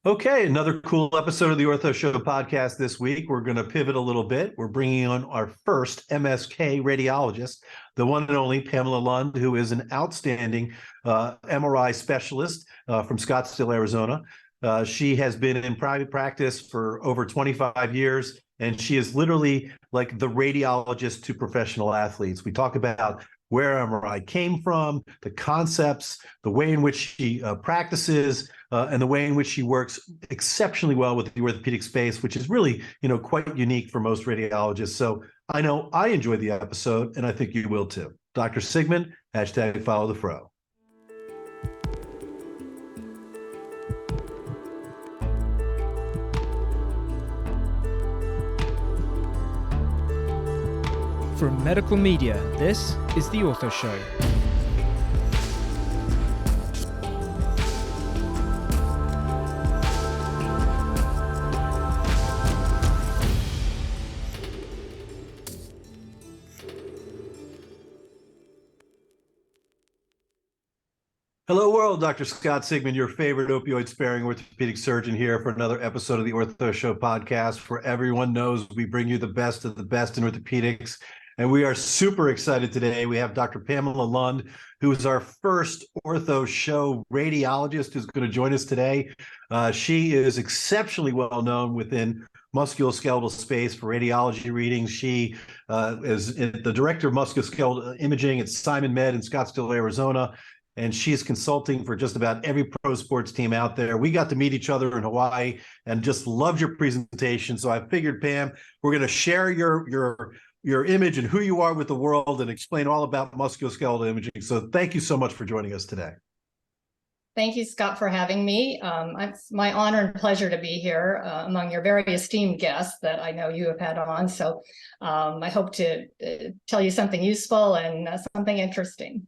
Okay, another cool episode of the Ortho Show podcast this week. We're going to pivot a little bit. We're bringing on our first MSK radiologist, the one and only Pamela Lund, who is an outstanding MRI specialist from Scottsdale, Arizona. She has been in private practice for over 25 years, and she is literally like the radiologist to professional athletes. We talk about where MRI came from, the concepts, the way in which she practices, and the way in which she works exceptionally well with the orthopedic space, which is really, quite unique for most radiologists. So I know I enjoyed the episode, and I think you will too. Dr. Sigman, hashtag follow the fro. From Medical Media, this is The Ortho Show. Hello world, Dr. Scott Sigman, your favorite opioid-sparing orthopedic surgeon here for another episode of the Ortho Show podcast, where everyone knows we bring you the best of the best in orthopedics. And we are super excited today. We have Dr. Pamela Lund, who is our first Ortho Show radiologist who's going to join us today. She is exceptionally well known within musculoskeletal space for radiology readings. She is the director of musculoskeletal imaging at Sigman Med in Scottsdale, Arizona. And she's consulting for just about every pro sports team out there. We got to meet each other in Hawaii and just loved your presentation. So I figured, Pam, we're going to share your image and who you are with the world and explain all about musculoskeletal imaging. So thank you so much for joining us today. Thank you, Scott, for having me. It's my honor and pleasure to be here among your very esteemed guests that I know you have had on. So I hope to tell you something useful and something interesting.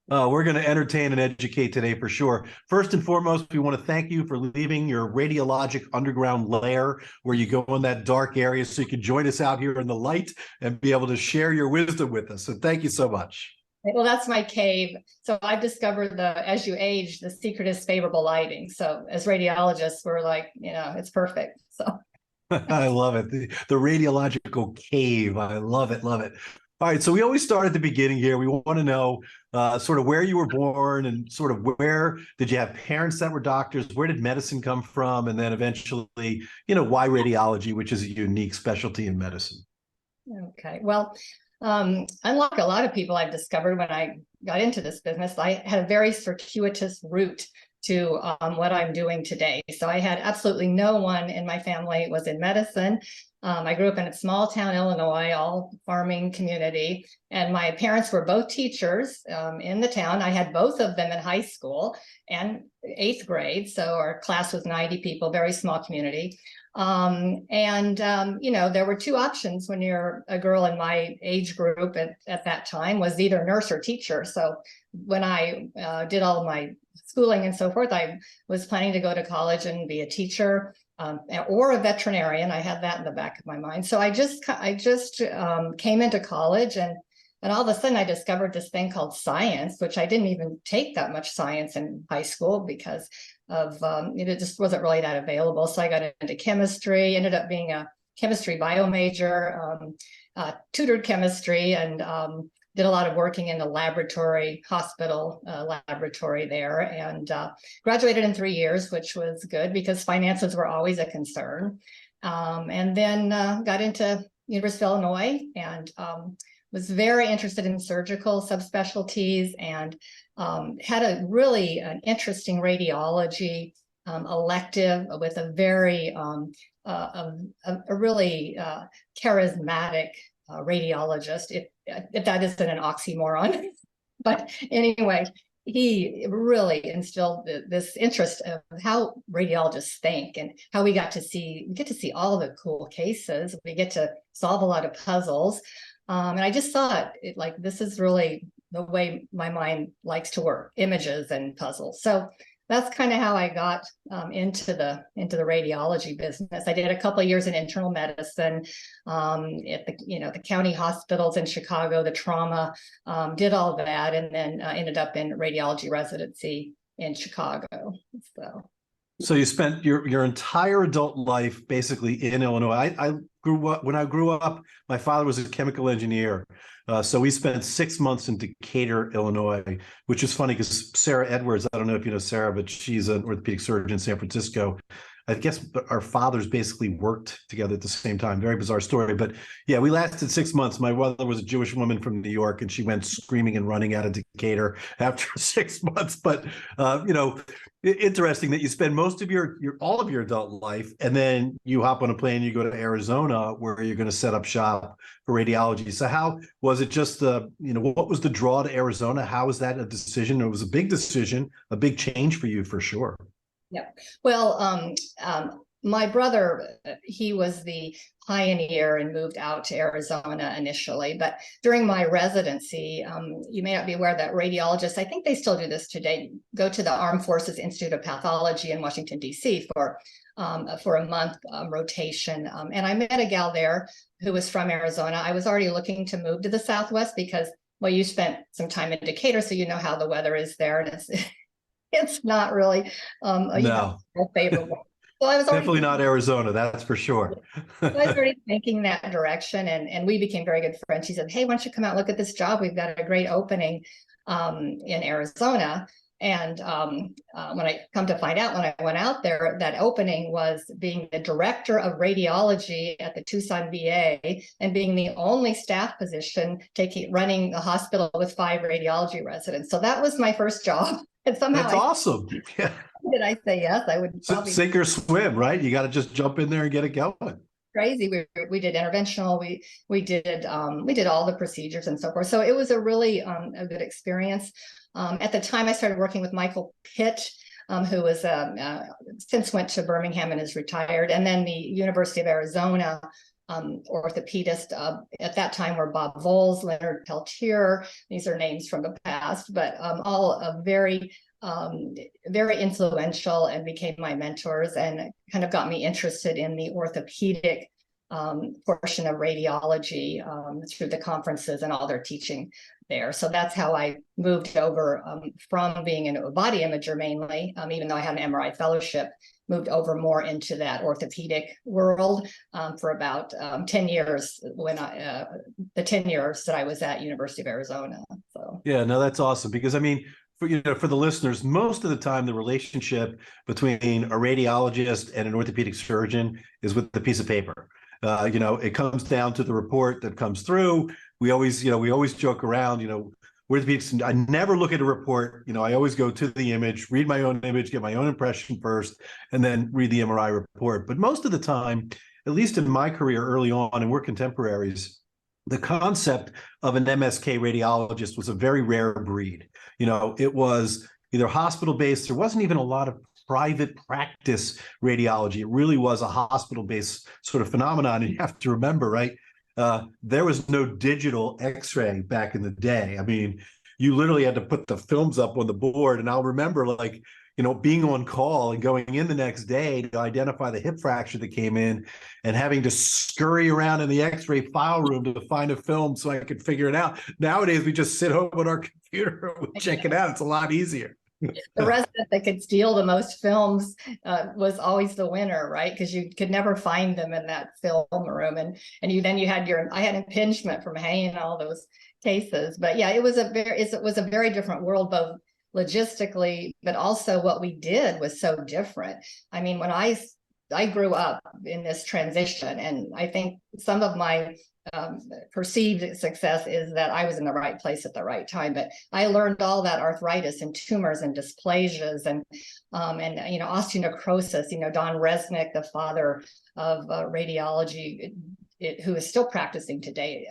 We're going to entertain and educate today for sure. First and foremost, we want to thank you for leaving your radiologic underground lair where you go in that dark area so you can join us out here in the light and be able to share your wisdom with us. So thank you so much. Well, that's my cave. So I've discovered as you age, the secret is favorable lighting. So as radiologists, we're like, it's perfect. So I love it. The radiological cave. I love it. Love it. All right. So we always start at the beginning here. We want to know sort of where you were born and sort of where did you have parents that were doctors? Where did medicine come from? And then eventually, why radiology, which is a unique specialty in medicine? Okay. Well, unlike a lot of people I've discovered when I got into this business, I had a very circuitous route to what I'm doing today. So I had absolutely no one in my family was in medicine. I grew up in a small town, Illinois, all farming community, and my parents were both teachers in the town. I had both of them in high school and 8th grade. So our class was 90 people, very small community. There were two options when you're a girl in my age group at that time was either nurse or teacher. So when I did all my schooling and so forth, I was planning to go to college and be a teacher or a veterinarian. I had that in the back of my mind. So I just came into college and all of a sudden I discovered this thing called science, which I didn't even take that much science in high school because of it just wasn't really that available. So I got into chemistry, ended up being a chemistry bio major, tutored chemistry, and did a lot of working in the hospital laboratory there, and graduated in 3 years, which was good because finances were always a concern. And then got into University of Illinois and was very interested in surgical subspecialties and had an interesting radiology elective with a very a really charismatic radiologist, if that isn't an oxymoron. But anyway, he really instilled this interest of how radiologists think and how we get to see all the cool cases. We get to solve a lot of puzzles. And I just thought this is really the way my mind likes to work, images and puzzles. So that's kind of how I got into the radiology business. I did a couple of years in internal medicine at the county hospitals in Chicago, the trauma, did all that, and then ended up in radiology residency in Chicago. So So you spent your entire adult life basically in Illinois. I grew up when I grew up. My father was a chemical engineer, so we spent 6 months in Decatur, Illinois, which is funny because Sarah Edwards. I don't know if you know Sarah, but she's an orthopedic surgeon in San Francisco. I guess our fathers basically worked together at the same time. Very bizarre story, but yeah, we lasted 6 months. My mother was a Jewish woman from New York, and she went screaming and running out of Decatur after 6 months. But interesting that you spend most of your all of your adult life, and then you hop on a plane, you go to Arizona, where you're going to set up shop for radiology. So how was it? Just what was the draw to Arizona? How was that a decision? It was a big decision, a big change for you for sure. Yeah. Well, my brother, he was the pioneer and moved out to Arizona initially. But during my residency, you may not be aware that radiologists, I think they still do this today, go to the Armed Forces Institute of Pathology in Washington, D.C. for a month rotation. And I met a gal there who was from Arizona. I was already looking to move to the Southwest because, well, you spent some time in Decatur, so you know how the weather is there. And it's not really favorable. So I was definitely not Arizona, that's for sure. So I started thinking that direction, and we became very good friends. She said, "Hey, why don't you come out and look at this job? We've got a great opening in Arizona." And when I come to find out, when I went out there, that opening was being the director of radiology at the Tucson VA and being the only staff position running a hospital with 5 radiology residents. So that was my first job. And somehow that's awesome. Yeah. Did I say yes? I would probably sink or swim, right? You got to just jump in there and get it going. Crazy. We did interventional. We did all the procedures and so forth. So it was a really a good experience. At the time, I started working with Michael Pitt, who was since went to Birmingham and is retired, and then the University of Arizona orthopedist at that time were Bob Voles, Leonard Peltier. These are names from the past, but all very influential and became my mentors and kind of got me interested in the orthopedic portion of radiology through the conferences and all their teaching there. So that's how I moved over from being a body imager mainly, even though I had an MRI fellowship, moved over more into that orthopedic world for about 10 years when the 10 years that I was at University of Arizona. So yeah, no, that's awesome because I mean, for the listeners, most of the time the relationship between a radiologist and an orthopedic surgeon is with the piece of paper. It comes down to the report that comes through. We always joke around, orthopedics, I never look at a report. I always go to the image, read my own image, get my own impression first, and then read the MRI report. But most of the time, at least in my career early on, and we're contemporaries, the concept of an MSK radiologist was a very rare breed. It was either hospital-based. There wasn't even a lot of private practice radiology. It really was a hospital-based sort of phenomenon. And you have to remember, right? There was no digital X-ray back in the day. I mean, you literally had to put the films up on the board. And I'll remember being on call and going in the next day to identify the hip fracture that came in and having to scurry around in the X-ray file room to find a film so I could figure it out. Nowadays, we just sit home on our computer and we check it out. It's a lot easier. The resident that could steal the most films was always the winner, right? Because you could never find them in that film room, and you had I had impingement from hanging all those cases. But yeah, it was a very different world, both logistically, but also what we did was so different. I mean, when I grew up in this transition, and I think some of my perceived success is that I was in the right place at the right time. But I learned all that arthritis and tumors and dysplasias and osteonecrosis. Don Resnick, the father of radiology, who is still practicing today,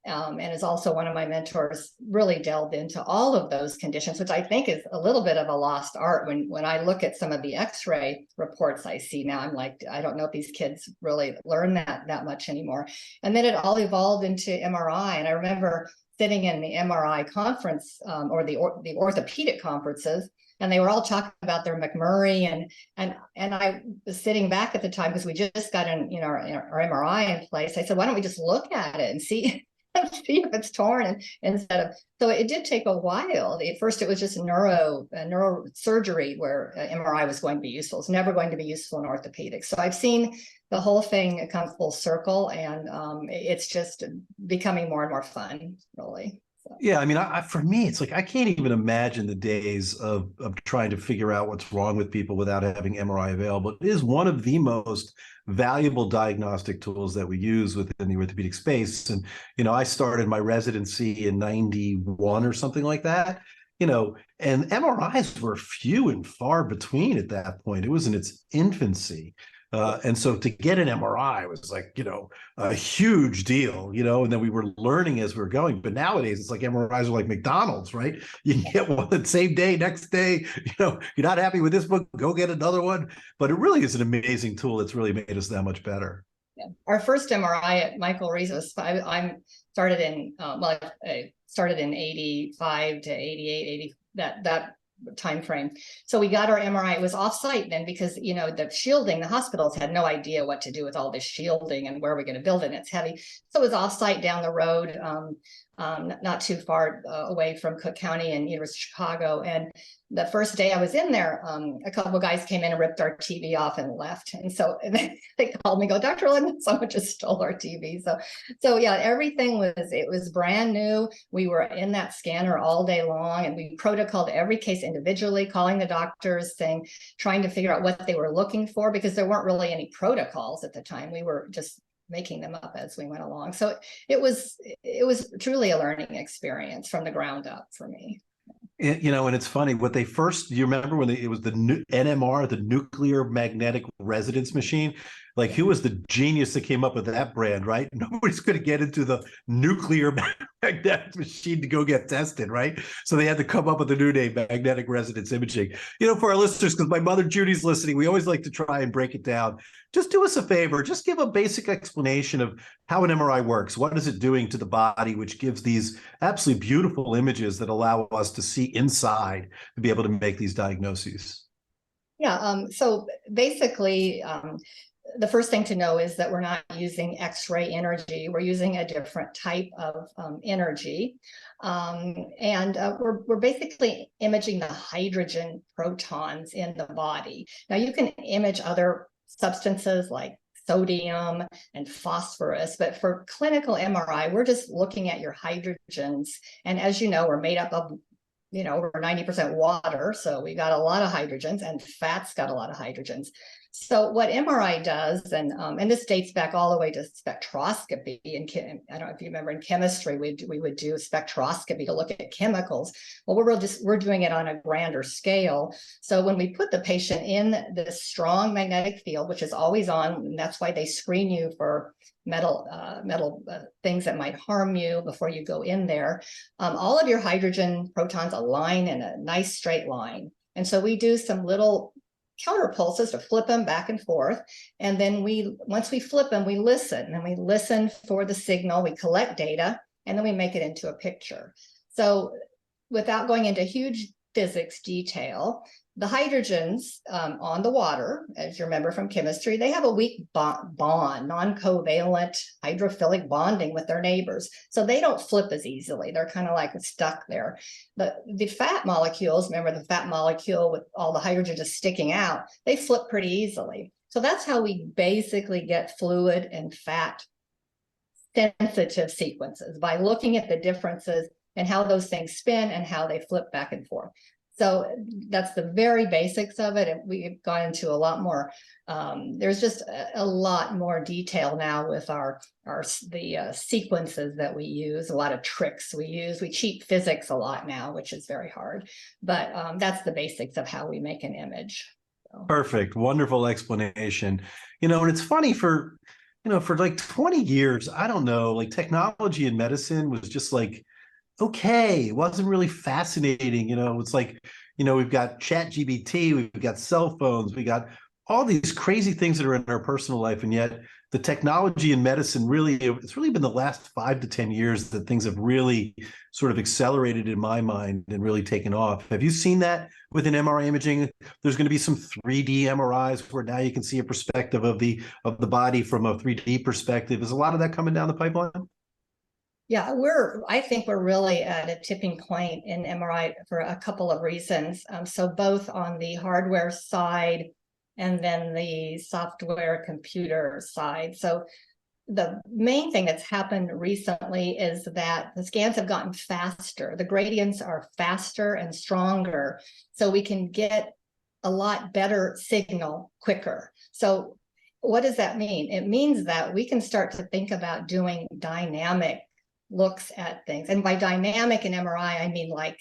and is also one of my mentors, really delved into all of those conditions, which I think is a little bit of a lost art. When I look at some of the X-ray reports I see now, I'm like, I don't know if these kids really learn that much anymore. And then it all evolved into MRI. And I remember sitting in the MRI conference or the orthopedic conferences, and they were all talking about their McMurray, and I was sitting back at the time because we just got our MRI in place. I said, why don't we just look at it and see and see if it's torn, and instead of, so it did take a while. At first it was just neurosurgery where MRI was going to be useful. It's never going to be useful in orthopedics. So I've seen the whole thing come full circle, and it's just becoming more and more fun, really. So. Yeah, I mean, for me, it's like I can't even imagine the days of trying to figure out what's wrong with people without having MRI available. It is one of the most valuable diagnostic tools that we use within the orthopedic space. And, I started my residency in 91 or something like that, and MRIs were few and far between at that point. It was in its infancy. And so to get an MRI was like, a huge deal, and then we were learning as we were going. But nowadays, it's like MRIs are like McDonald's, right? You can get one the same day, next day, you're not happy with this one, go get another one. But it really is an amazing tool that's really made us that much better. Yeah. Our first MRI at Michael Reese was, I started in, I started in 85 to 88, 80, that time frame. So we got our MRI. It was off-site then because, the shielding, the hospitals had no idea what to do with all this shielding and where we're going to build it. And it's heavy. So it was off-site down the road, not too far away from Cook County and University of Chicago. And the first day I was in there, a couple of guys came in and ripped our TV off and left. And so they called me, go, Dr. Lund, someone just stole our TV. So yeah, everything was brand new. We were in that scanner all day long, and we protocoled every case individually, calling the doctors, trying to figure out what they were looking for, because there weren't really any protocols at the time. We were just making them up as we went along. So it was truly a learning experience from the ground up for me. And it's funny what they first, you remember when it was the NMR, the nuclear magnetic resonance machine? Like, who was the genius that came up with that brand, right? Nobody's going to get into the nuclear magnetic machine to go get tested, right? So they had to come up with a new name, magnetic resonance imaging. For our listeners, because my mother Judy's listening, we always like to try and break it down. Just do us a favor. Just give a basic explanation of how an MRI works. What is it doing to the body, which gives these absolutely beautiful images that allow us to see inside to be able to make these diagnoses? Yeah. So basically, the first thing to know is that we're not using X-ray energy. We're using a different type of energy. And we're basically imaging the hydrogen protons in the body. Now, you can image other substances like sodium and phosphorus, but for clinical MRI, we're just looking at your hydrogens. And as you know, we're made up of we're 90% water, so we got a lot of hydrogens, and fat's got a lot of hydrogens. So what MRI does, and this dates back all the way to spectroscopy. I don't know if you remember in chemistry, we would do spectroscopy to look at chemicals. Well, we're doing it on a grander scale. So when we put the patient in this strong magnetic field, which is always on, and that's why they screen you for metal things that might harm you before you go in there. All of your hydrogen protons align in a nice straight line. And so we do some little counter pulses to flip them back and forth. And then once we flip them, we listen, and we listen for the signal, we collect data, and then we make it into a picture. So without going into huge physics detail, the hydrogens on the water, as you remember from chemistry, they have a weak bond, non-covalent hydrophilic bonding with their neighbors. So they don't flip as easily. They're kind of like stuck there. The fat molecules, remember the fat molecule with all the hydrogen just sticking out, they flip pretty easily. So that's how we basically get fluid and fat sensitive sequences, by looking at the differences and how those things spin and how they flip back and forth. So that's the very basics of it. And we've gone into a lot more. There's just a lot more detail now with the sequences that we use, a lot of tricks we use. We cheat physics a lot now, which is very hard. But that's the basics of how we make an image. So. Perfect. Wonderful explanation. And it's funny for like 20 years, I don't know, like technology in medicine was just like, okay, it wasn't really fascinating. It's like, we've got ChatGPT, we've got cell phones, we got all these crazy things that are in our personal life. And yet the technology in medicine it's really been the last 5 to 10 years that things have really sort of accelerated in my mind and really taken off. Have you seen that with an MRI imaging? There's going to be some 3D MRIs where now you can see a perspective of the body from a 3D perspective. Is a lot of that coming down the pipeline? Yeah, I think we're really at a tipping point in MRI for a couple of reasons. So both on the hardware side and then the software computer side. So the main thing that's happened recently is that the scans have gotten faster. The gradients are faster and stronger, so we can get a lot better signal quicker. So what does that mean? It means that we can start to think about doing dynamic looks at things. And by dynamic in MRI, I mean like,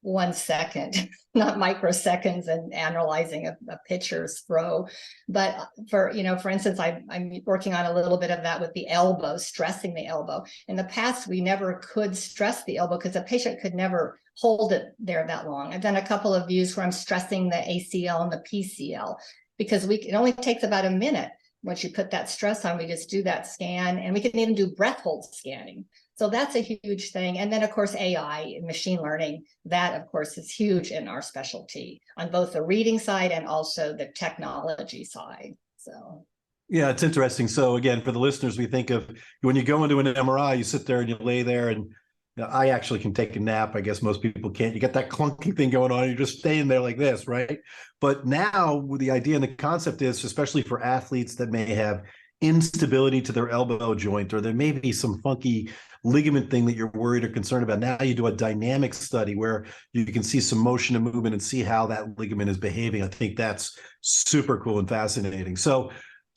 1 second, not microseconds and analyzing a picture's throw. But for instance, I'm working on a little bit of that with the elbow, stressing the elbow. In the past, we never could stress the elbow because the patient could never hold it there that long. I've done a couple of views where I'm stressing the ACL and the PCL because it only takes about a minute. Once you put that stress on, we just do that scan, and we can even do breath hold scanning. So that's a huge thing. And then, of course, AI, machine learning, that, of course, is huge in our specialty on both the reading side and also the technology side. So. Yeah, it's interesting. So again, for the listeners, we think of when you go into an MRI, you sit there and you lay there, and I actually can take a nap. I guess most people can't. You get that clunky thing going on. You're just staying there like this, right? But now the idea and the concept is, especially for athletes that may have instability to their elbow joint, or there may be some funky ligament thing that you're worried or concerned about. Now you do a dynamic study where you can see some motion and movement and see how that ligament is behaving. I think that's super cool and fascinating. So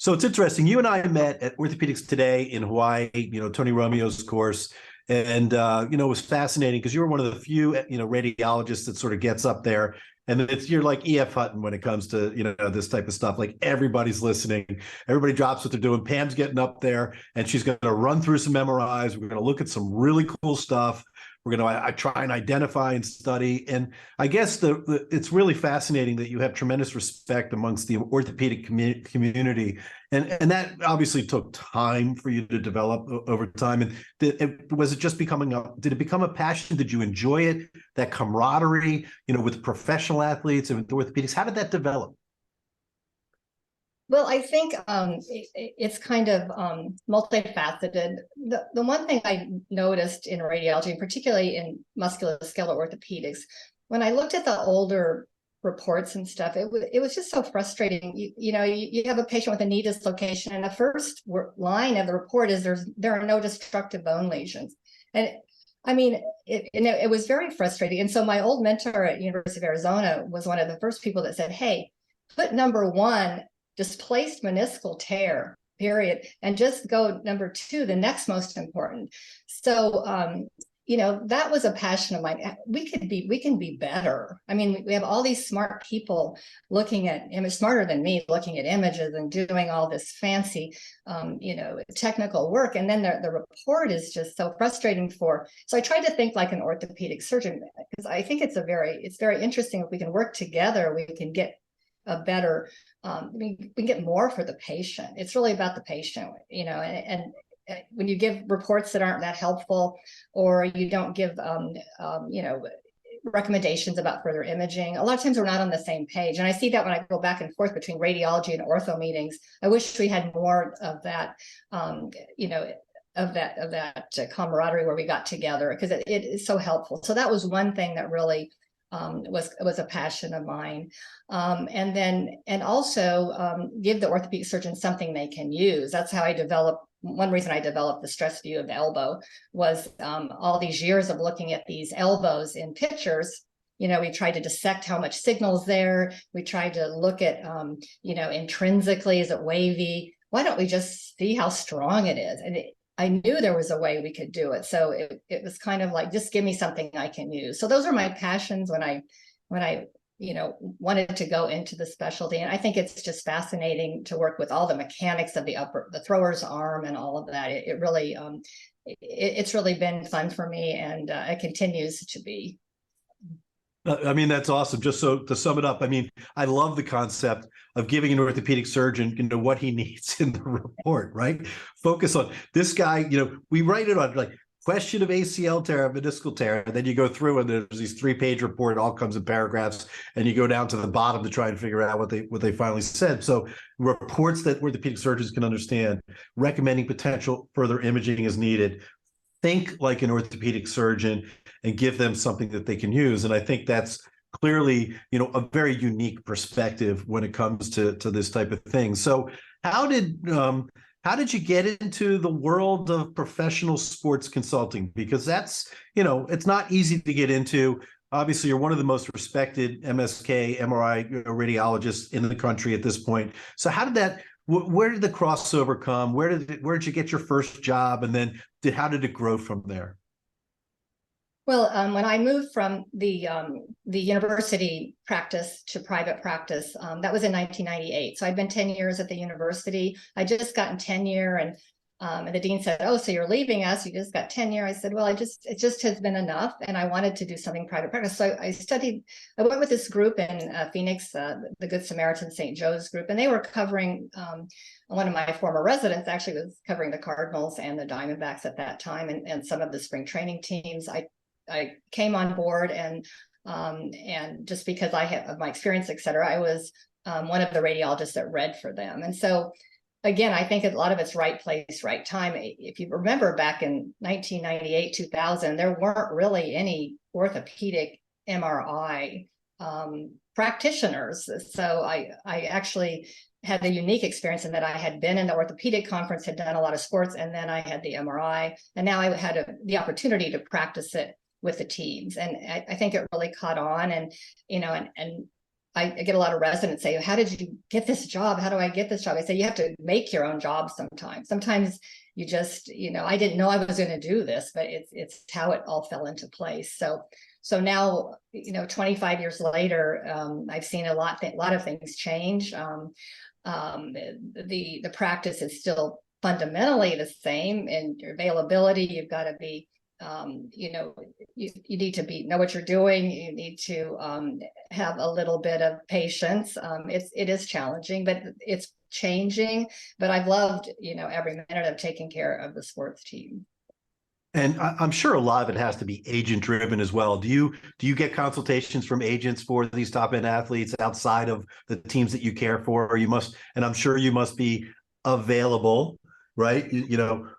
it's interesting. You and I met at Orthopedics Today in Hawaii, Tony Romeo's course. And, it was fascinating because you were one of the few, radiologists that sort of gets up there. And you're like E.F. Hutton when it comes to, this type of stuff. Like everybody's listening. Everybody drops what they're doing. Pam's getting up there and she's going to run through some MRIs. We're going to look at some really cool stuff. We're going to try and identify and study. And I guess it's really fascinating that you have tremendous respect amongst the orthopedic community. And that obviously took time for you to develop over time. And did it become a passion? Did you enjoy it? That camaraderie, with professional athletes and with orthopedics, how did that develop? Well, I think it's kind of multifaceted. The one thing I noticed in radiology, particularly in musculoskeletal orthopedics, when I looked at the older reports and stuff, it was just so frustrating. You have a patient with a knee dislocation, and the first line of the report is there are no destructive bone lesions, and I mean, it was very frustrating. And so my old mentor at University of Arizona was one of the first people that said, "Hey, put number 1." Displaced meniscal tear, period, and just go number 2, the next most important. So, that was a passion of mine. We can be better. I mean, we have all these smart people looking at smarter than me, looking at images and doing all this fancy, technical work. And then the report is just so frustrating so I tried to think like an orthopedic surgeon, because I think it's very interesting. If we can work together, we can get a better, we can get more for the patient. It's really about the patient, and when you give reports that aren't that helpful, or you don't give, recommendations about further imaging, a lot of times we're not on the same page. And I see that when I go back and forth between radiology and ortho meetings. I wish we had more of that, of that camaraderie where we got together, because it is so helpful. So that was one thing that really was a passion of mine. And also give the orthopedic surgeon something they can use. That's how one reason I developed the stress view of the elbow was all these years of looking at these elbows in pictures. We tried to dissect how much signal's there. We tried to look at, intrinsically, is it wavy? Why don't we just see how strong it is? And I knew there was a way we could do it. So it was kind of like, just give me something I can use. So those are my passions when I wanted to go into the specialty. And I think it's just fascinating to work with all the mechanics of the thrower's arm and all of that. It really, it's really been fun for me, and it continues to be. I mean, that's awesome. Just so to sum it up, I mean, I love the concept of giving an orthopedic surgeon, what he needs in the report, right? Focus on this guy, we write it on like question of ACL tear, meniscal tear, and then you go through and there's these 3-page report, it all comes in paragraphs, and you go down to the bottom to try and figure out what they finally said. So reports that orthopedic surgeons can understand, recommending potential further imaging is needed, think like an orthopedic surgeon and give them something that they can use. And I think that's clearly, a very unique perspective when it comes to this type of thing. So how did you get into the world of professional sports consulting? Because that's, it's not easy to get into. Obviously, you're one of the most respected MSK, MRI radiologists in the country at this point. So how did that, where did the crossover come? Where did you get your first job? And then how did it grow from there? Well, when I moved from the university practice to private practice, that was in 1998. So I'd been 10 years at the university. I just gotten tenure, and the dean said, "Oh, so you're leaving us? You just got tenure?" I said, "Well, it just has been enough, and I wanted to do something private practice." So I went with this group in Phoenix, the Good Samaritan St. Joe's group, and they were covering. One of my former residents actually was covering the Cardinals and the Diamondbacks at that time, and some of the spring training teams. I came on board, and just because I have my experience, et cetera, I was one of the radiologists that read for them. And so, again, I think a lot of it's right place, right time. If you remember back in 1998, 2000, there weren't really any orthopedic MRI practitioners. So I actually had a unique experience in that I had been in the orthopedic conference, had done a lot of sports, and then I had the MRI, and now I had the opportunity to practice it with the teams. And I think it really caught on. And, and I get a lot of residents say, "How did you get this job? How do I get this job?" I say, you have to make your own job sometimes. Sometimes you just, I didn't know I was going to do this, but it's how it all fell into place. So now, 25 years later, I've seen a lot of things change. The practice is still fundamentally the same, and your availability, you've got to be, you need to know what you're doing. You need to have a little bit of patience. It is challenging, but it's changing. But I've loved, every minute of taking care of the sports team. And I'm sure a lot of it has to be agent driven as well. Do you get consultations from agents for these top end athletes outside of the teams that you care for? Or and I'm sure you must be available, right?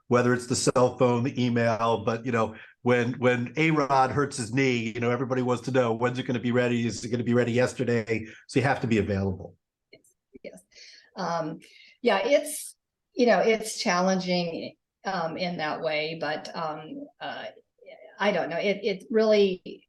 Whether it's the cell phone, the email, but when A-Rod hurts his knee, everybody wants to know, when's it going to be ready? Is it going to be ready yesterday? So you have to be available. Yes. Yeah, it's challenging in that way, but I don't know. It really,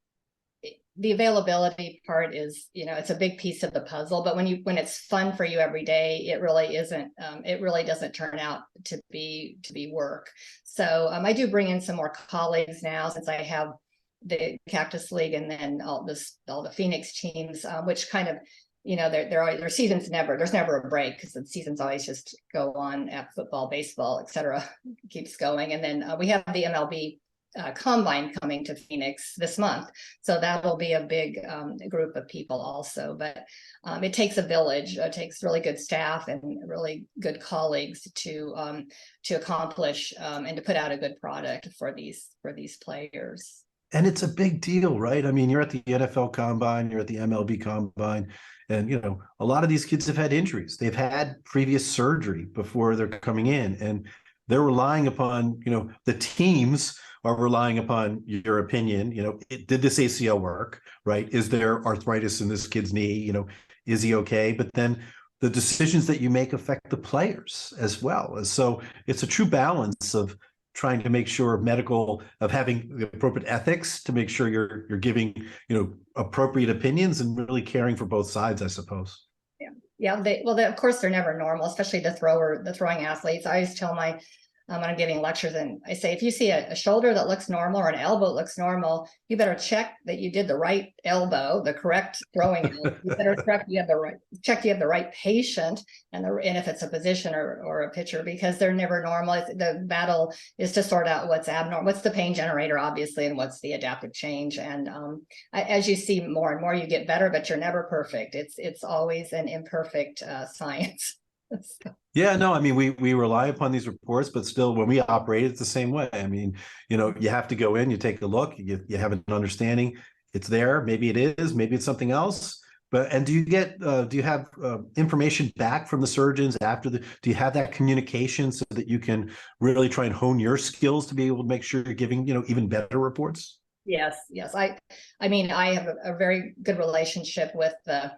the availability part is, it's a big piece of the puzzle, but when it's fun for you every day, it really isn't, it really doesn't turn out to be work. So I do bring in some more colleagues now, since I have the Cactus League and then all the Phoenix teams, which kind of, their seasons there's never a break, because the seasons always just go on at football, baseball, et cetera, keeps going. And then we have the MLB combine coming to Phoenix this month. So that will be a big group of people also. But it takes a village. It takes really good staff and really good colleagues to accomplish and to put out a good product for these players. And it's a big deal, right? I mean, you're at the NFL combine, you're at the MLB combine, and, a lot of these kids have had injuries. They've had previous surgery before they're coming in, and they're relying upon, the teams are relying upon your opinion. Did this ACL work, right? Is there arthritis in this kid's knee? Is he okay? But then the decisions that you make affect the players as well. So it's a true balance of trying to make sure of having the appropriate ethics to make sure you're giving, appropriate opinions and really caring for both sides, I suppose. Yeah. Of course, they're never normal, especially the throwing athletes. I always tell when I'm giving lectures, and I say, if you see a shoulder that looks normal or an elbow that looks normal, you better check that you did the right elbow, the correct throwing elbow. You better check you have the right patient, and if it's a physician or a pitcher, because they're never normal. The battle is to sort out what's abnormal, what's the pain generator, obviously, and what's the adaptive change. And as you see more and more, you get better, but you're never perfect. It's always an imperfect science. Yeah, no, I mean, we rely upon these reports, but still, when we operate, it's the same way. I mean, you have to go in, you take a look, you have an understanding. It's there. Maybe it is, maybe it's something else, But and do you have information back from the surgeons after do you have that communication so that you can really try and hone your skills to be able to make sure you're giving, even better reports? Yes, yes. I mean, I have a very good relationship with the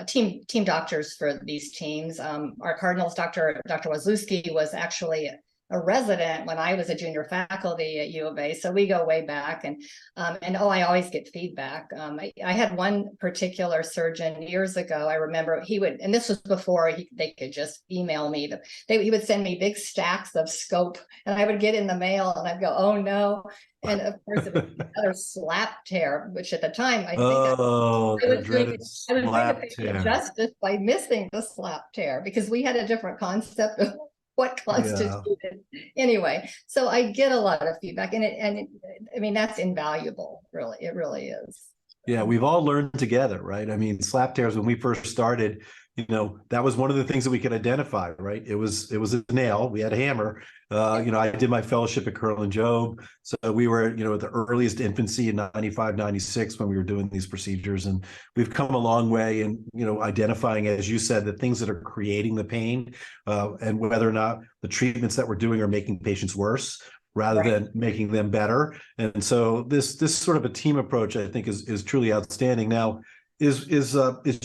team doctors for these teams. Our Cardinals Dr. Wazlewski was actually a resident when I was a junior faculty at U of A, so we go way back. And I always get feedback. I had one particular surgeon years ago. I remember he would, and this was before they could just email me. He would send me big stacks of scope, and I would get in the mail, and I'd go, "Oh no!" And of course, it was another slap tear, which at the time I think I was doing the patient justice by missing the slap tear, because we had a different concept of what constituted anyway. So I get a lot of feedback, and I mean, that's invaluable. Really, it really is. Yeah, we've all learned together, right? I mean, slap tears, when we first started, that was one of the things that we could identify, right? It was a nail. We had a hammer. I did my fellowship at Curl and Job. So we were, at the earliest infancy in 95, 96 when we were doing these procedures. And we've come a long way in, identifying, as you said, the things that are creating the pain, and whether or not the treatments that we're doing are making patients worse rather than making them better. And so this sort of a team approach, I think, is truly outstanding. Now, is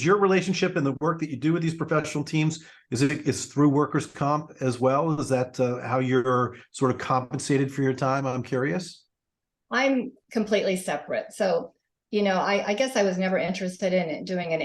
your relationship and the work that you do with these professional teams, is through workers' comp as well? Is that how you're sort of compensated for your time? I'm curious. I'm completely separate. So, I guess I was never interested in doing an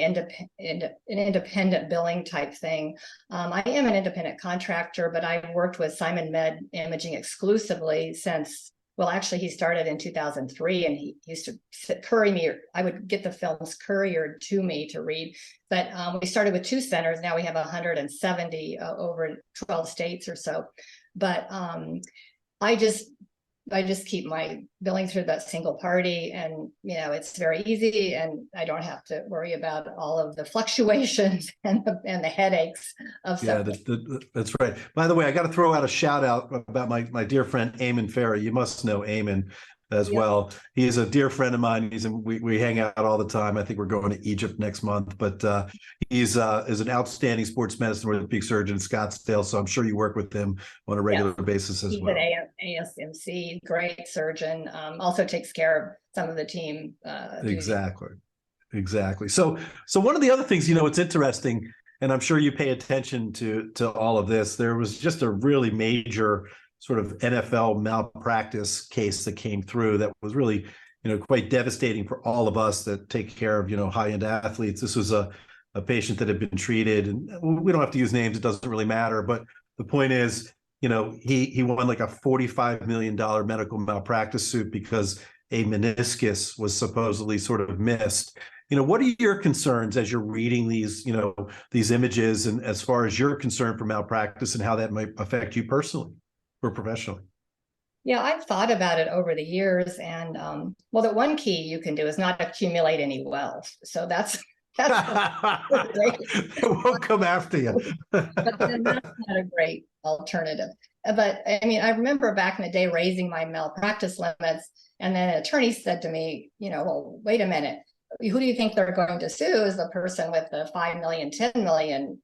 independent billing type thing. I am an independent contractor, but I've worked with Sigman Med Imaging exclusively since, well, actually, he started in 2003, and he used to courier me. I would get the films couriered to me to read. But we started with 2 centers. Now we have 170 over 12 states or so. But I just keep my billing through that single party, and it's very easy, and I don't have to worry about all of the fluctuations and the headaches of that's right. By the way, I got to throw out a shout out about my dear friend Eamon Ferry. You must know Eamon as well. He's a dear friend of mine. We hang out all the time. I think we're going to Egypt next month, but he's an outstanding sports medicine orthopedic surgeon in Scottsdale. So I'm sure you work with him on a regular basis as well. He's at ASMC, great surgeon. Also takes care of some of the team. Exactly. So one of the other things, it's interesting, and I'm sure you pay attention to all of this. There was just a really major sort of NFL malpractice case that came through that was really, quite devastating for all of us that take care of, high-end athletes. This was a patient that had been treated, and we don't have to use names. It doesn't really matter. But the point is, he won like a $45 million medical malpractice suit because a meniscus was supposedly sort of missed. What are your concerns as you're reading these images, and as far as you're concerned for malpractice and how that might affect you personally or professionally? Yeah, I've thought about it over the years, and the one key you can do is not accumulate any wealth. So that's it won't come after you. But then that's not a great alternative. But I mean, I remember back in the day raising my malpractice limits, and then an attorney said to me, well, wait a minute, who do you think they're going to sue? Is the person with the 5 million, 10 million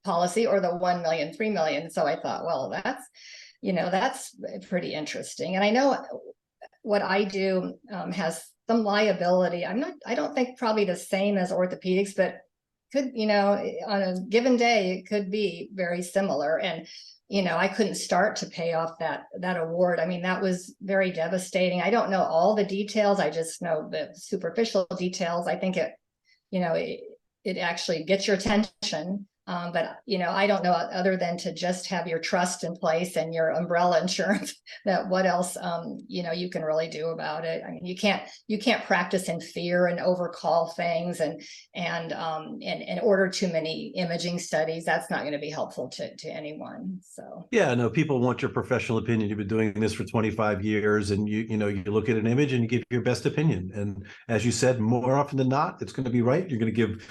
policy, or the 1 million, 3 million? So I thought, well, that's pretty interesting. And I know what I do has some liability. I don't think probably the same as orthopedics, but could, on a given day, it could be very similar. And, I couldn't start to pay off that award. I mean, that was very devastating. I don't know all the details. I just know the superficial details. I think it actually gets your attention. But, I don't know, other than to just have your trust in place and your umbrella insurance, that what else, you can really do about it. I mean, you can't practice in fear and overcall things and order too many imaging studies. That's not going to be helpful to anyone. So, yeah, no, people want your professional opinion. You've been doing this for 25 years, and you look at an image and you give your best opinion. And as you said, more often than not, it's going to be right. You're going to give,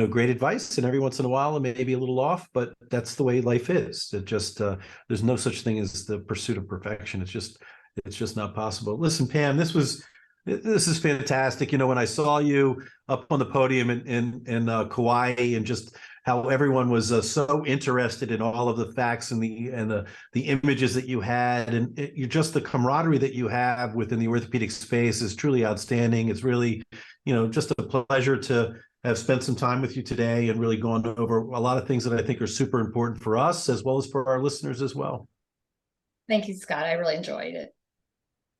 great advice, and every once in a while, it may be a little off, but that's the way life is. It just there's no such thing as the pursuit of perfection. It's just not possible. Listen, Pam, this was This is fantastic. When I saw you up on the podium in Kauai, and just how everyone was so interested in all of the facts and the images that you had, and you just the camaraderie that you have within the orthopedic space is truly outstanding. It's really, just a pleasure to have spent some time with you today and really gone over a lot of things that I think are super important for us as well as for our listeners as well. Thank you, Scott. I really enjoyed it.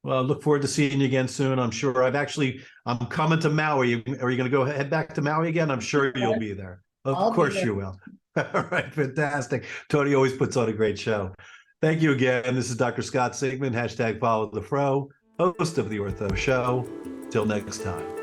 Well, I look forward to seeing you again soon. I'm sure I'm coming to Maui. Are you going to head back to Maui again? I'm sure you'll be there. Of course you will. All right, fantastic. Tony always puts on a great show. Thank you again. This is Dr. Scott Sigman, #FollowTheFro, host of The Ortho Show. Till next time.